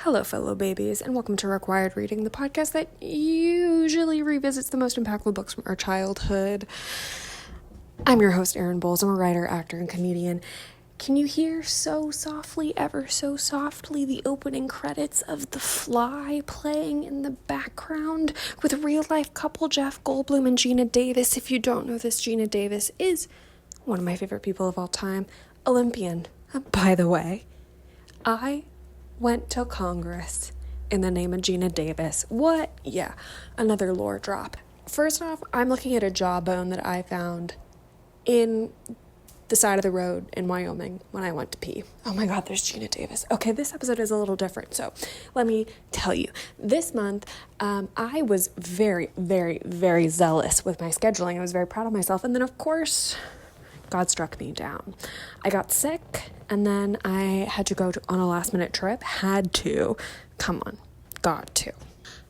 Hello, fellow babies, and welcome to Required Reading, the podcast that usually revisits the most impactful books from our childhood. I'm your host, Erin Bowles. I'm a writer, actor, and comedian. Can you hear so softly, ever so softly, the opening credits of The Fly playing in the background with real-life couple Jeff Goldblum and Gina Davis? If you don't know this, Gina Davis is one of my favorite people of all time. Olympian, by the way. I went to Congress in the name of Gina Davis. What? Yeah, another lore drop. First off, I'm looking at a jawbone that I found in the side of the road in Wyoming when I went to pee. Oh my God, there's Gina Davis. Okay, this episode is a little different, so let me tell you. This month, I was very, very, very zealous with my scheduling. I was very proud of myself, and then of course, God struck me down. I got sick, and then I had to go on a last-minute trip. Got to.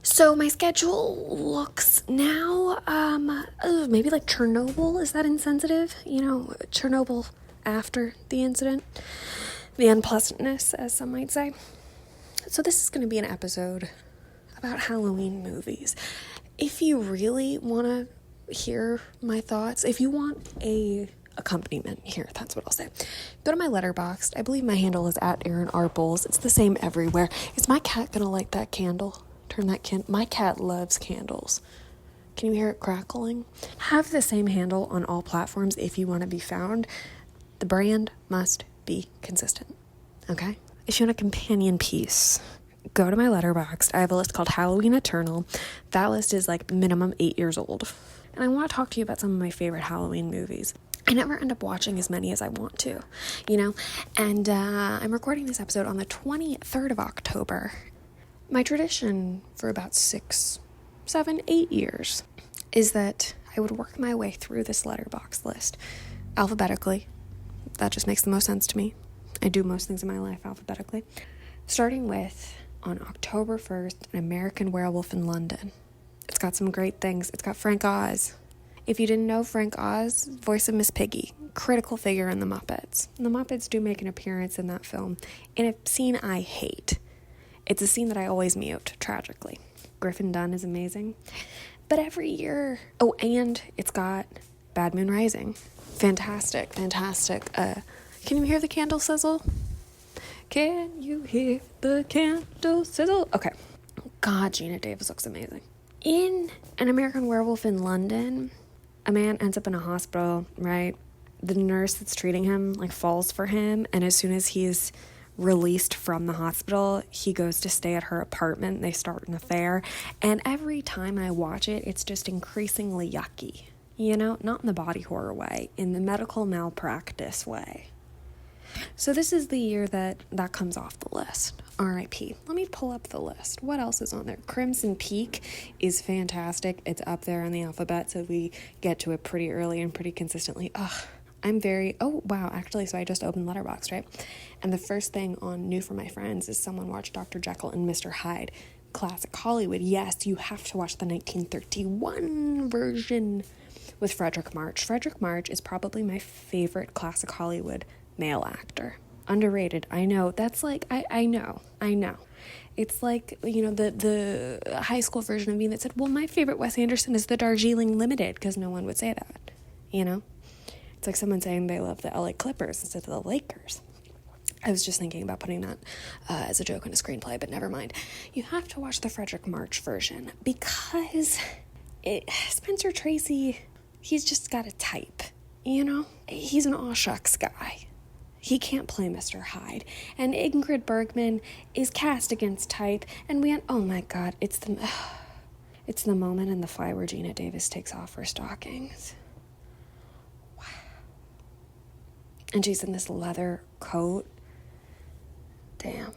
So my schedule looks now, maybe like Chernobyl. Is that insensitive? You know, Chernobyl after the incident. The unpleasantness, as some might say. So this is going to be an episode about Halloween movies. If you really want to hear my thoughts, if you want a accompaniment here, that's what I'll say, go to my Letterboxd. I believe my handle is at Erin R. Bowles. It's the same everywhere. Is my cat gonna light that candle? Turn that candle. My cat loves candles. Can you hear it crackling? Have the same handle on all platforms if you want to be found. The brand must be consistent, okay? If you want a companion piece, go to my Letterboxd. I have a list called Halloween Eternal. That list is like minimum 8 years old. And I want to talk to you about some of my favorite Halloween movies. I never end up watching as many as I want to, you know? And I'm recording this episode on the 23rd of October. My tradition for about 6, 7, 8 years is that I would work my way through this Letterboxd list alphabetically. That just makes the most sense to me. I do most things in my life alphabetically. Starting with, on October 1st, An American Werewolf in London. It's got some great things. It's got Frank Oz. If you didn't know, Frank Oz, voice of Miss Piggy, critical figure in The Muppets. The Muppets do make an appearance in that film in a scene I hate. It's a scene that I always mute, tragically. Griffin Dunn is amazing. But every year... Oh, and it's got Bad Moon Rising. Fantastic. Can you hear the candle sizzle? Can you hear the candle sizzle? Okay. God, Gina Davis looks amazing. In An American Werewolf in London, a man ends up in a hospital, right? The nurse that's treating him, falls for him, and as soon as he's released from the hospital, he goes to stay at her apartment. They start an affair, and every time I watch it, it's just increasingly yucky. You know, not in the body horror way, in the medical malpractice way. So this is the year that comes off the list. R.I.P. Let me pull up the list. What else is on there? Crimson Peak is fantastic. It's up there on the alphabet, so we get to it pretty early and pretty consistently. Actually, so I just opened Letterboxd, right? And the first thing on New for My Friends is someone watched Dr. Jekyll and Mr. Hyde. Classic Hollywood. Yes, you have to watch the 1931 version with Frederick March. Frederick March is probably my favorite classic Hollywood male actor. Underrated. I know. That's I know. It's like, the high school version of me that said, well, my favorite Wes Anderson is the Darjeeling Limited, because no one would say that, It's like someone saying they love the LA Clippers instead of the Lakers. I was just thinking about putting that as a joke in a screenplay, but never mind. You have to watch the Frederick March version because Spencer Tracy, he's just got a type, He's an aw shucks guy. He can't play Mr. Hyde. And Ingrid Bergman is cast against type. And oh my God, it's the moment in The Fly where Gina Davis takes off her stockings. Wow. And she's in this leather coat. Damn.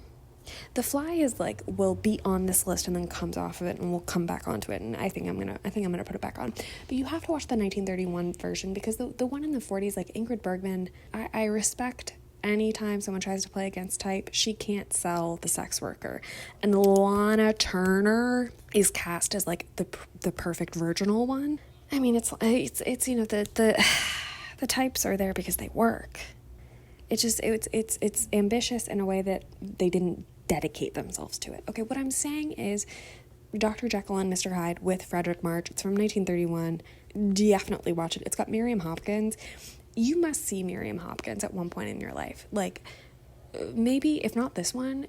The Fly is will be on this list and then comes off of it, and we'll come back onto it, and I think I'm gonna put it back on. But you have to watch the 1931 version, because the one in the 40s, Ingrid Bergman, I respect any time someone tries to play against type. She can't sell the sex worker. And Lana Turner is cast as the perfect virginal one. I mean, it's the types are there because they work. It's ambitious in a way that they didn't dedicate themselves to it. Okay, what I'm saying is Dr. Jekyll and Mr. Hyde with Frederick March. It's from 1931. Definitely watch it. It's got Miriam Hopkins. You must see Miriam Hopkins at one point in your life. Like, maybe, if not this one,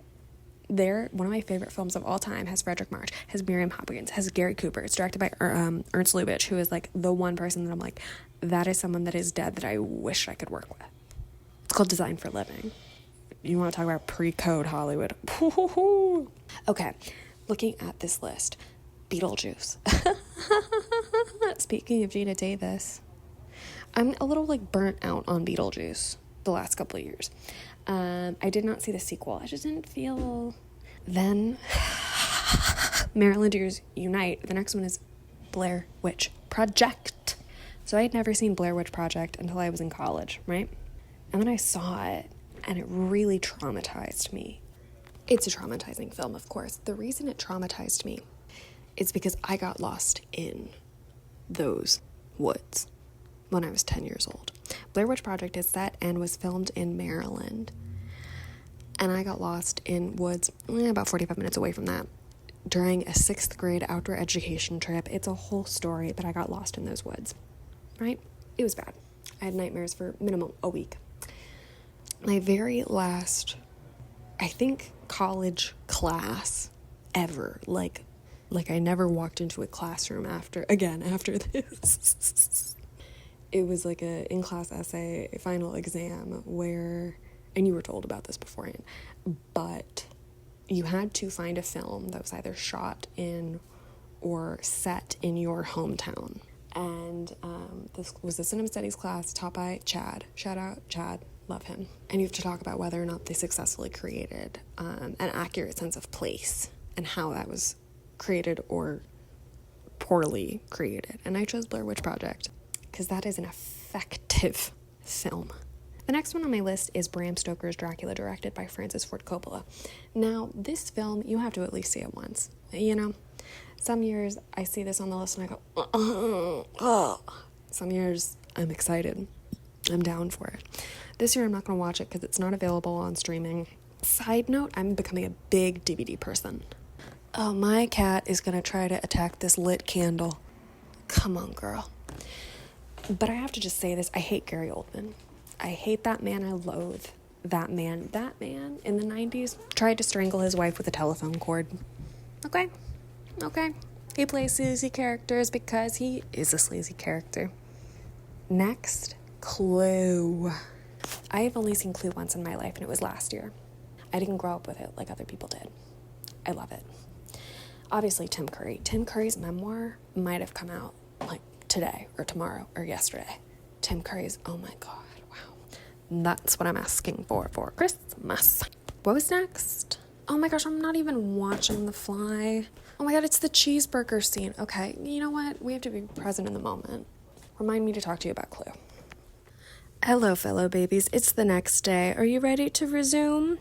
one of my favorite films of all time has Frederick March, has Miriam Hopkins, has Gary Cooper. It's directed by Ernst Lubitsch, who is like the one person that I'm like, that is someone that is dead that I wish I could work with. It's called Design for Living. You want to talk about pre-code Hollywood. Okay, looking at this list, Beetlejuice. Speaking of Gina Davis, I'm a little like burnt out on Beetlejuice the last couple of years. I did not see the sequel. I just didn't feel. Then Marylanders Unite. The next one is Blair Witch Project. So I had never seen Blair Witch Project until I was in college, right? And then I saw it, and it really traumatized me. It's a traumatizing film, of course. The reason it traumatized me is because I got lost in those woods when I was 10 years old. Blair Witch Project is set and was filmed in Maryland. And I got lost in woods about 45 minutes away from that during a 6th grade outdoor education trip. It's a whole story, but I got lost in those woods, right? It was bad. I had nightmares for minimum a week. My very last, I think, college class ever, like I never walked into a classroom after this. It was like a in-class essay final exam where, and you were told about this beforehand, but you had to find a film that was either shot in or set in your hometown. And this was a cinema studies class taught by Chad. Shout out Chad, love him. And you have to talk about whether or not they successfully created an accurate sense of place and how that was created or poorly created. And I chose Blair Witch Project because that is an effective film. The next one on my list is Bram Stoker's Dracula, directed by Francis Ford Coppola. Now, this film, you have to at least see it once. You know, some years I see this on the list and I go, Some years I'm excited. I'm down for it. This year I'm not going to watch it because it's not available on streaming. Side note, I'm becoming a big DVD person. Oh, my cat is going to try to attack this lit candle. Come on, girl. But I have to just say this. I hate Gary Oldman. I hate that man. I loathe that man. That man in the 90s tried to strangle his wife with a telephone cord. Okay. He plays sleazy characters because he is a sleazy character. Next, Clue. I have only seen Clue once in my life, and it was last year. I didn't grow up with it like other people did. I love it. Obviously, Tim Curry. Tim Curry's memoir might have come out like today or tomorrow or yesterday. Tim Curry's, oh my God, wow. That's what I'm asking for Christmas. What was next? Oh my gosh, I'm not even watching The Fly. Oh my God, it's the cheeseburger scene. Okay, you know what? We have to be present in the moment. Remind me to talk to you about Clue. Hello, fellow babies. It's the next day. Are you ready to resume?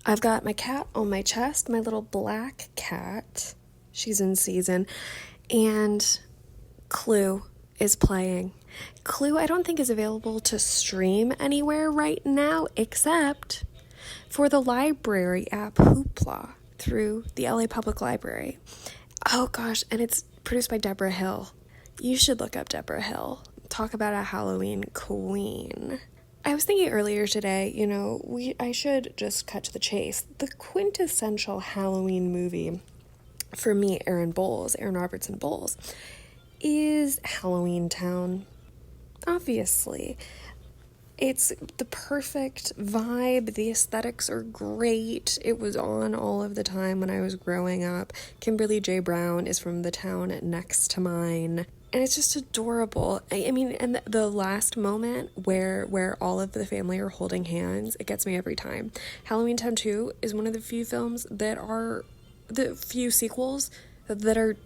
I've got my cat on my chest, my little black cat. She's in season. And Clue is playing. Clue, I don't think is available to stream anywhere right now except for the library app Hoopla through the LA Public Library. Oh gosh, and it's produced by Deborah Hill. You should look up Deborah Hill. Talk about a Halloween queen. I was thinking earlier today, I should just cut to the chase. The quintessential Halloween movie for me, Aaron Robertson Bowles, is Halloween Town. Obviously. It's the perfect vibe. The aesthetics are great. It was on all of the time when I was growing up. Kimberly J. Brown is from the town next to mine. And it's just adorable. I mean, and the last moment where all of the family are holding hands, it gets me every time. Halloween Town 2 is one of the few films the few sequels that are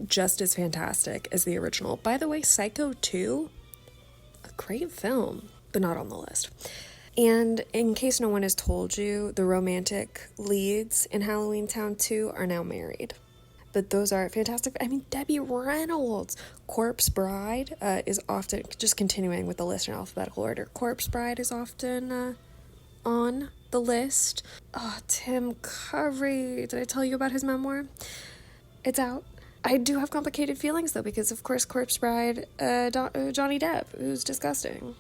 just as fantastic as the original. By the way, Psycho 2, a great film, but not on the list. And in case no one has told you, the romantic leads in Halloween Town 2 are now married. But those are fantastic. I mean, Debbie Reynolds. Corpse Bride is often, just continuing with the list in alphabetical order, Corpse Bride is often on the list. Oh, Tim Curry. Did I tell you about his memoir? It's out. I do have complicated feelings, though, because, of course, Corpse Bride, Johnny Depp, who's disgusting.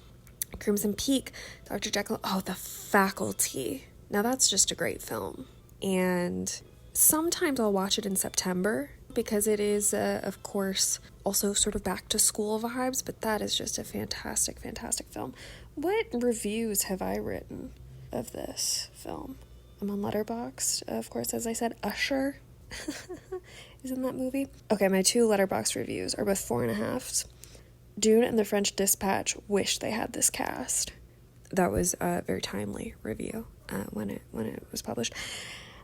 Crimson Peak, Dr. Jekyll. Oh, The Faculty. Now, that's just a great film. And sometimes I'll watch it in September because it is, of course, also sort of back to school vibes, but that is just a fantastic, fantastic film. What reviews have I written of this film? I'm on Letterboxd, of course, as I said. Usher is in that movie. Okay, my 2 Letterboxd reviews are both 4.5s. Dune and The French Dispatch wish they had this cast. That was a very timely review when it was published.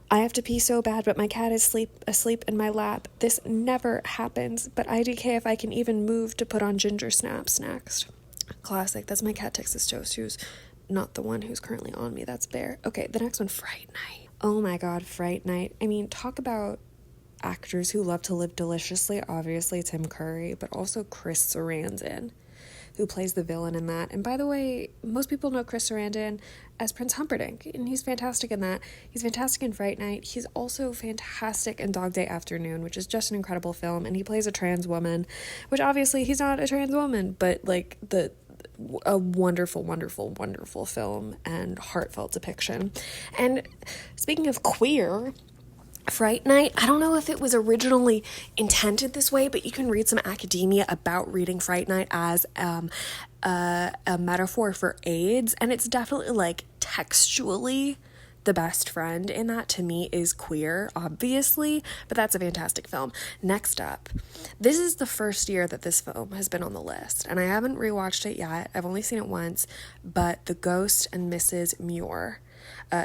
I have to pee so bad, but my cat is asleep in my lap. This never happens, but IDK if I can even move to put on ginger snaps next. Classic. That's my cat Texas Toast, who's not the one who's currently on me. That's Bear. Okay, the next one, Fright Night. Oh my god, Fright Night. I mean, talk about actors who love to live deliciously. Obviously, Tim Curry, but also Chris Sarandon, who plays the villain in that. And by the way, most people know Chris Sarandon as Prince Humperdinck, and he's fantastic in that. He's fantastic in Fright Night. He's also fantastic in Dog Day Afternoon, which is just an incredible film, and he plays a trans woman, which obviously he's not a trans woman, but like a wonderful, wonderful, wonderful film and heartfelt depiction. And speaking of queer, Fright Night, I don't know if it was originally intended this way, but you can read some academia about reading Fright Night as a metaphor for AIDS, and it's definitely like textually the best friend in that to me is queer, obviously, but that's a fantastic film. Next up, this is the first year that this film has been on the list, and I haven't rewatched it yet. I've only seen it once, but The Ghost and Mrs. Muir.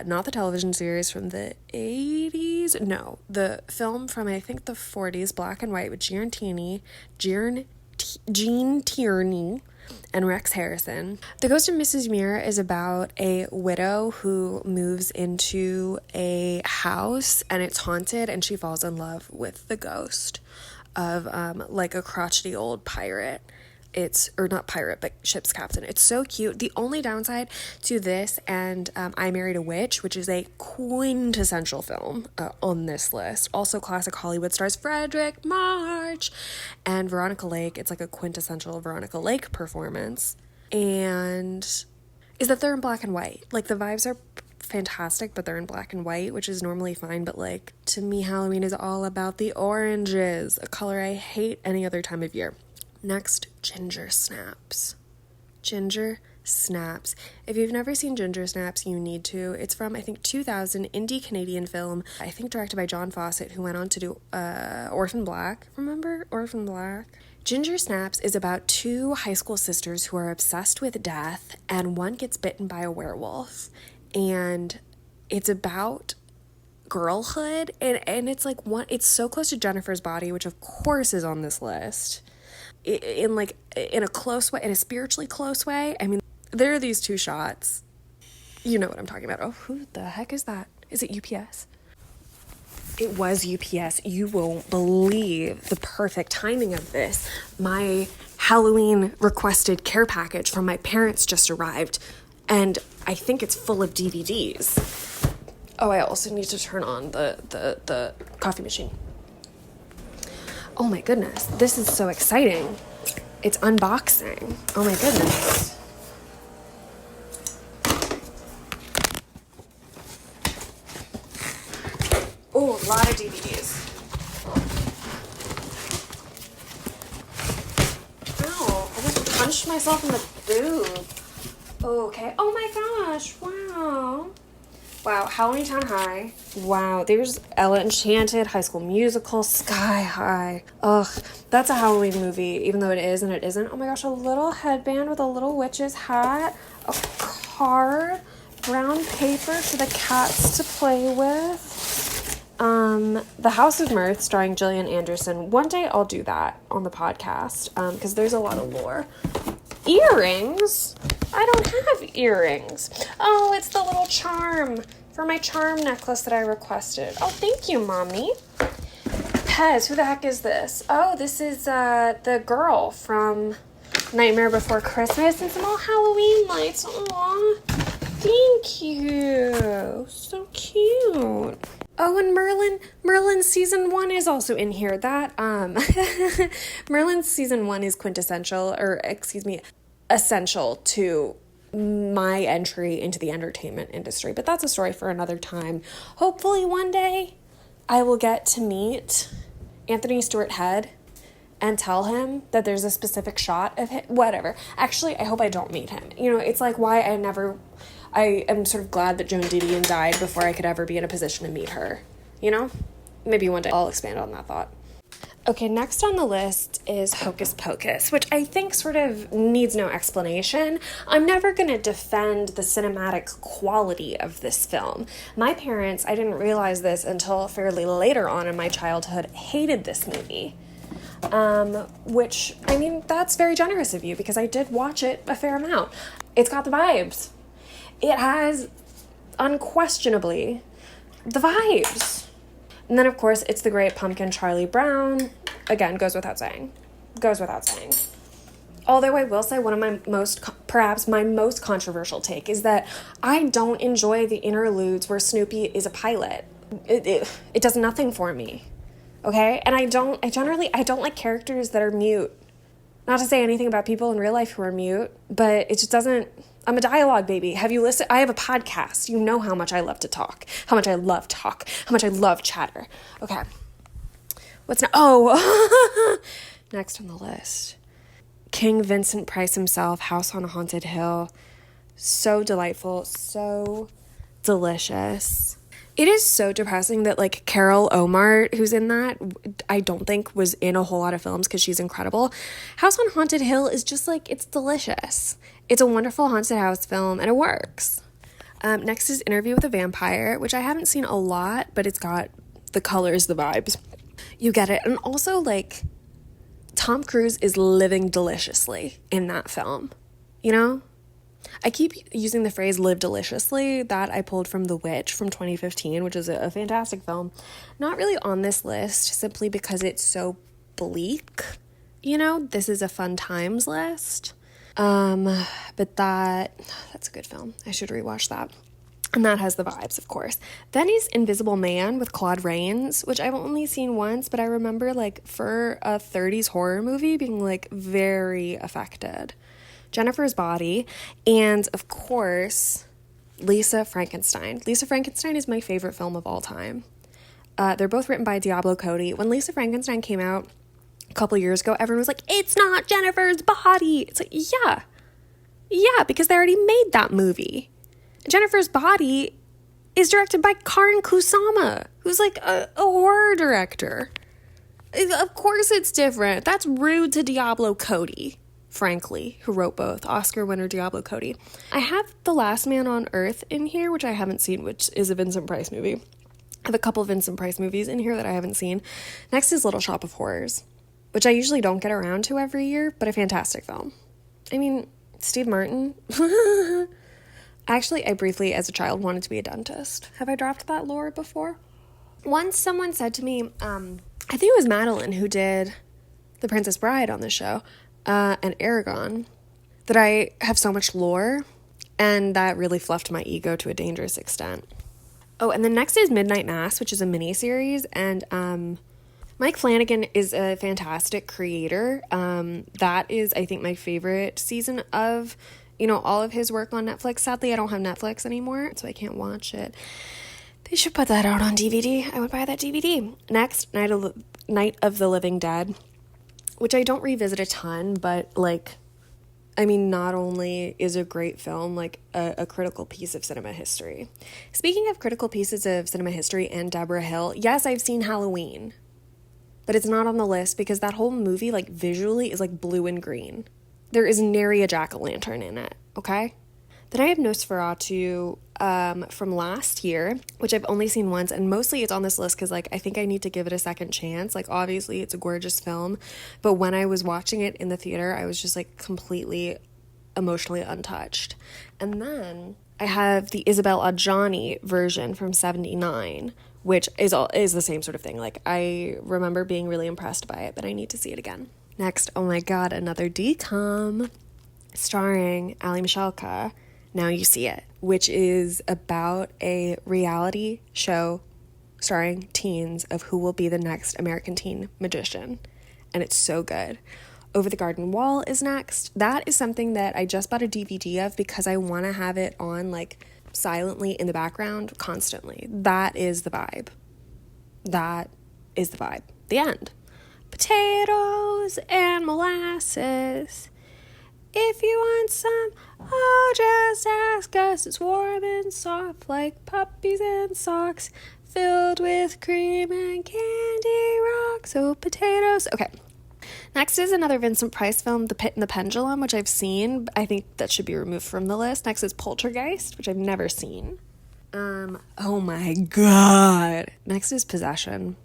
Not the television series from the 80s. No, the film from, I think, the 40s, black and white, with Gene Tierney and Rex Harrison. The Ghost of Mrs. Muir is about a widow who moves into a house and it's haunted, and she falls in love with the ghost of like a crotchety old pirate. Or not pirate, but ship's captain. It's so cute. The only downside to this and I Married a Witch, which is a quintessential film on this list, also classic Hollywood stars Frederick March and Veronica Lake. It's like a quintessential Veronica Lake performance, and is that they're in black and white. Like, the vibes are fantastic, but they're in black and white, which is normally fine, but like, to me, Halloween is all about the oranges, a color I hate any other time of year. Next, Ginger Snaps. Ginger Snaps. If you've never seen Ginger Snaps, you need to. It's from, I think, 2000, indie Canadian film, I think directed by John Fawcett, who went on to do Orphan Black. Remember Orphan Black? Ginger Snaps is about 2 high school sisters who are obsessed with death, and one gets bitten by a werewolf. And it's about girlhood, and it's like it's so close to Jennifer's Body, which of course is on this list. In a close way, in a spiritually close way. I mean, there are these 2 shots. You know what I'm talking about. Oh, who the heck is that? Is it UPS? It was UPS. You won't believe the perfect timing of this. My Halloween requested care package from my parents just arrived, and I think it's full of DVDs. Oh, I also need to turn on the coffee machine. Oh my goodness, this is so exciting. It's unboxing. Oh my goodness. Oh, a lot of DVDs. Ow, I just punched myself in the boob. Okay, oh my gosh, wow. Wow, Halloween Town High. Wow, there's Ella Enchanted, High School Musical, Sky High. Ugh, that's a Halloween movie, even though it is and it isn't. Oh my gosh, a little headband with a little witch's hat, a card, brown paper for the cats to play with. The House of Mirth, starring Gillian Anderson. One day I'll do that on the podcast, because there's a lot of lore. Earrings? I don't have earrings. Oh, it's the little charm for my charm necklace that I requested. Oh, thank you, Mommy. Pez, who the heck is this? Oh, this is the girl from Nightmare Before Christmas and some little Halloween lights. Aww. Thank you. So cute. Oh, and Merlin's season 1 is also in here. That, Merlin's season 1 is essential to my entry into the entertainment industry. But that's a story for another time. Hopefully one day I will get to meet Anthony Stewart Head and tell him that there's a specific shot of him. Whatever. Actually, I hope I don't meet him. You know, it's like why I am sort of glad that Joan Didion died before I could ever be in a position to meet her. You know? Maybe one day I'll expand on that thought. Okay, next on the list is Hocus Pocus, which I think sort of needs no explanation. I'm never going to defend the cinematic quality of this film. My parents, I didn't realize this until fairly later on in my childhood, hated this movie. Which, I mean, that's very generous of you because I did watch it a fair amount. It's got the vibes. It has, unquestionably, the vibes. And then, of course, it's the great pumpkin Charlie Brown. Again, goes without saying. Although I will say one of my perhaps my most controversial take is that I don't enjoy the interludes where Snoopy is a pilot. It does nothing for me. Okay? And I don't like characters that are mute. Not to say anything about people in real life who are mute, but it just doesn't... I'm a dialogue baby. Have you listened? I have a podcast. You know how much I love to talk. How much I love chatter. Okay. What's next? Oh! Next on the list. King Vincent Price himself, House on a Haunted Hill. So delightful. So delicious. It is so depressing that, like, Carol Omart, who's in that, I don't think was in a whole lot of films because she's incredible. House on Haunted Hill is just, like, it's delicious. It's a wonderful haunted house film, and it works. Next is Interview with a Vampire, which I haven't seen a lot, but it's got the colors, the vibes. You get it. And also, like, Tom Cruise is living deliciously in that film, you know? I keep using the phrase live deliciously. That I pulled from The Witch from 2015, which is a fantastic film. Not really on this list, simply because it's so bleak. You know, this is a fun times list. But that's a good film. I should rewatch that. And that has the vibes, of course. Then is Invisible Man with Claude Rains, which I've only seen once, but I remember, like, for a 30s horror movie being, like, very affected. Jennifer's Body, and, of course, Lisa Frankenstein. Lisa Frankenstein is my favorite film of all time. They're both written by Diablo Cody. When Lisa Frankenstein came out a couple years ago, everyone was like, it's not Jennifer's Body. It's like, yeah, because they already made that movie. Jennifer's Body is directed by Karin Kusama, who's like a horror director. Of course it's different. That's rude to Diablo Cody, frankly, who wrote both. Oscar winner Diablo Cody. I have The Last Man on Earth in here, which I haven't seen, which is a Vincent Price movie. I have a couple Vincent Price movies in here that I haven't seen. Next is Little Shop of Horrors, which I usually don't get around to every year, but a fantastic film. I mean, Steve Martin. Actually, I briefly, as a child, wanted to be a dentist. Have I dropped that lore before? Once someone said to me, I think it was Madeline who did The Princess Bride on the show, and Aragon, that I have so much lore, and that really fluffed my ego to a dangerous extent. Oh, and the next is Midnight Mass, which is a miniseries, and Mike Flanagan is a fantastic creator. That is, I think, my favorite season of, all of his work on Netflix. Sadly, I don't have Netflix anymore, so I can't watch it. They should put that out on DVD. I would buy that DVD. Next, Night of the Living Dead, which I don't revisit a ton, but, not only is a great film, a critical piece of cinema history. Speaking of critical pieces of cinema history and Deborah Hill, yes, I've seen Halloween, but it's not on the list because that whole movie, visually is, blue and green. There is nary a jack-o'-lantern in it, okay? Then I have Nosferatu from last year, which I've only seen once, and mostly it's on this list because, I think I need to give it a second chance. Obviously, it's a gorgeous film, but when I was watching it in the theater, I was just, completely emotionally untouched. And then I have the Isabel Adjani version from 1979, which is the same sort of thing. I remember being really impressed by it, but I need to see it again. Next, oh my god, another DCOM starring Ali Michalka Now You See It, which is about a reality show starring teens of who will be the next American teen magician. And it's so good. Over the Garden Wall is next. That is something that I just bought a DVD of because I want to have it on like silently in the background constantly. That is the vibe. That is the vibe. The end. Potatoes and molasses. If you want some, oh, just ask us. It's warm and soft like puppies and socks, filled with cream and candy rocks. Oh, potatoes. Okay. Next is another Vincent Price film, The Pit and the Pendulum, which I've seen. I think that should be removed from the list. Next is Poltergeist, which I've never seen. Oh my God. Next is Possession,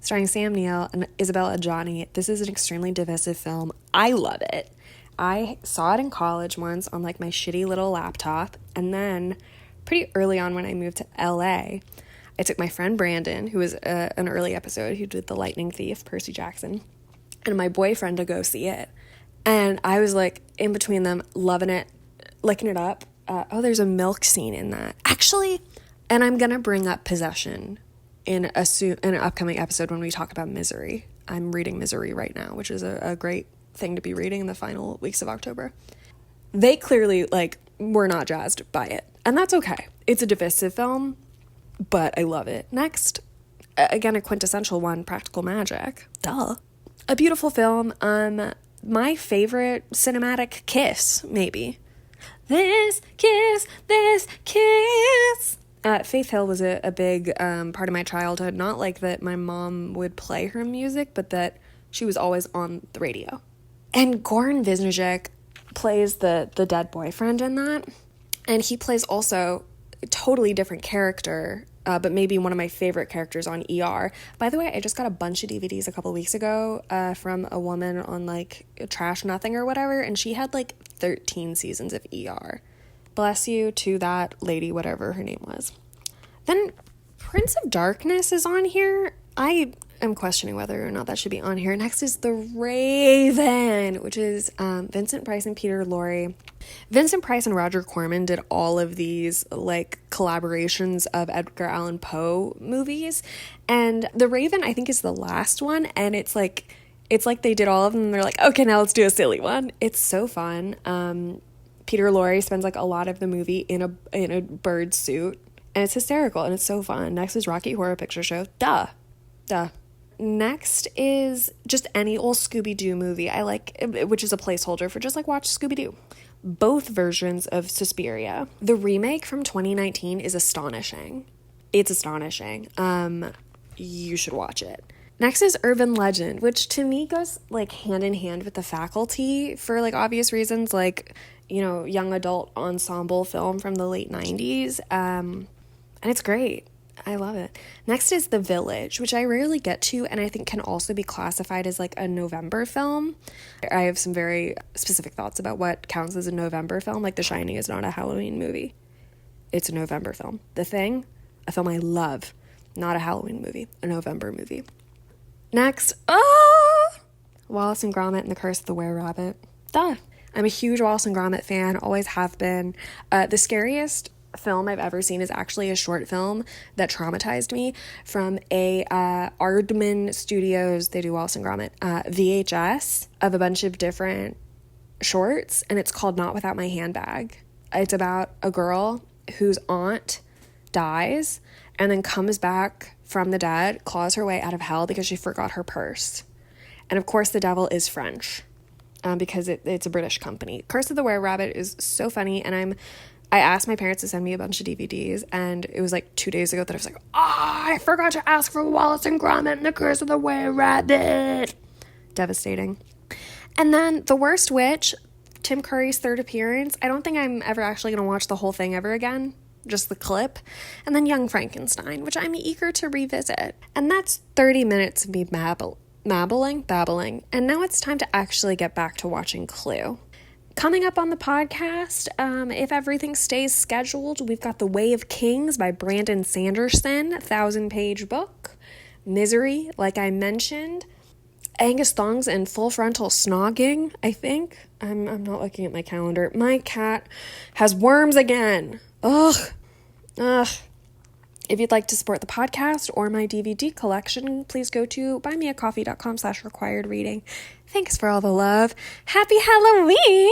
starring Sam Neill and Isabella Adjani. This is an extremely divisive film. I love it. I saw it in college once on like my shitty little laptop, and then pretty early on when I moved to LA, I took my friend Brandon, who was an early episode, who did The Lightning Thief, Percy Jackson, and my boyfriend to go see it. And I was like in between them, loving it, licking it up. There's a milk scene in that. Actually, and I'm going to bring up Possession in an upcoming episode when we talk about Misery. I'm reading Misery right now, which is a great thing to be reading in the final weeks of October. They clearly were not jazzed by it, and that's okay. It's a divisive film, but I love it. Next, again, a quintessential one, Practical Magic. Duh. A beautiful film. My favorite cinematic kiss, maybe. This kiss. Faith Hill was a big part of my childhood. Not like that my mom would play her music, but that she was always on the radio. And Goran Visnjic plays the dead boyfriend in that. And he plays also a totally different character, but maybe one of my favorite characters on ER. By the way, I just got a bunch of DVDs a couple weeks ago from a woman on Trash Nothing or whatever, and she had 13 seasons of ER. Bless you to that lady, whatever her name was. Then Prince of Darkness is on here. I am questioning whether or not that should be on here. Next is The Raven, which is Vincent Price and Peter Lorre. Vincent Price and Roger Corman did all of these collaborations of Edgar Allan Poe movies, and The Raven I think is the last one, and it's like they did all of them and they're like, okay, now let's do a silly one. It's so fun. Peter Lorre spends a lot of the movie in a bird suit, and it's hysterical and it's so fun. Next is Rocky Horror Picture Show. Duh. Next is just any old Scooby-Doo movie I like, which is a placeholder for just watch Scooby-Doo. Both versions of Suspiria. The remake from 2019 is astonishing. It's astonishing. You should watch it. Next is Urban Legend, which to me goes hand in hand with The Faculty for obvious reasons, young adult ensemble film from the late 90s. And it's great. I love it. Next is The Village, which I rarely get to, and I think can also be classified as a November film. I have some very specific thoughts about what counts as a November film. The Shining is not a Halloween movie. It's a November film. The Thing, a film I love, not a Halloween movie, a November movie. Next, Wallace and Gromit and the Curse of the Were-Rabbit. Duh. I'm a huge Wallace and Gromit fan, always have been. The scariest film I've ever seen is actually a short film that traumatized me from a Aardman Studios, they do Wallace and Gromit, VHS of a bunch of different shorts, and it's called Not Without My Handbag. It's about a girl whose aunt dies and then comes back from the dead, claws her way out of hell because she forgot her purse. And of course the devil is French because it's a British company. Curse of the Were-Rabbit is so funny, and I asked my parents to send me a bunch of DVDs, and it was 2 days ago that I was I forgot to ask for Wallace and Gromit and the Curse of the Were-Rabbit. Devastating. And then The Worst Witch, Tim Curry's third appearance. I don't think I'm ever actually going to watch the whole thing ever again, just the clip. And then Young Frankenstein, which I'm eager to revisit. And that's 30 minutes of me babbling. And now it's time to actually get back to watching Clue. Coming up on the podcast, if everything stays scheduled, we've got The Way of Kings by Brandon Sanderson, 1,000-page book. Misery, like I mentioned. Angus thongs and full frontal snogging, I think. I'm not looking at my calendar. My cat has worms again. Ugh. If you'd like to support the podcast or my DVD collection, please go to buymeacoffee.com/requiredreading. Thanks for all the love. Happy Halloween!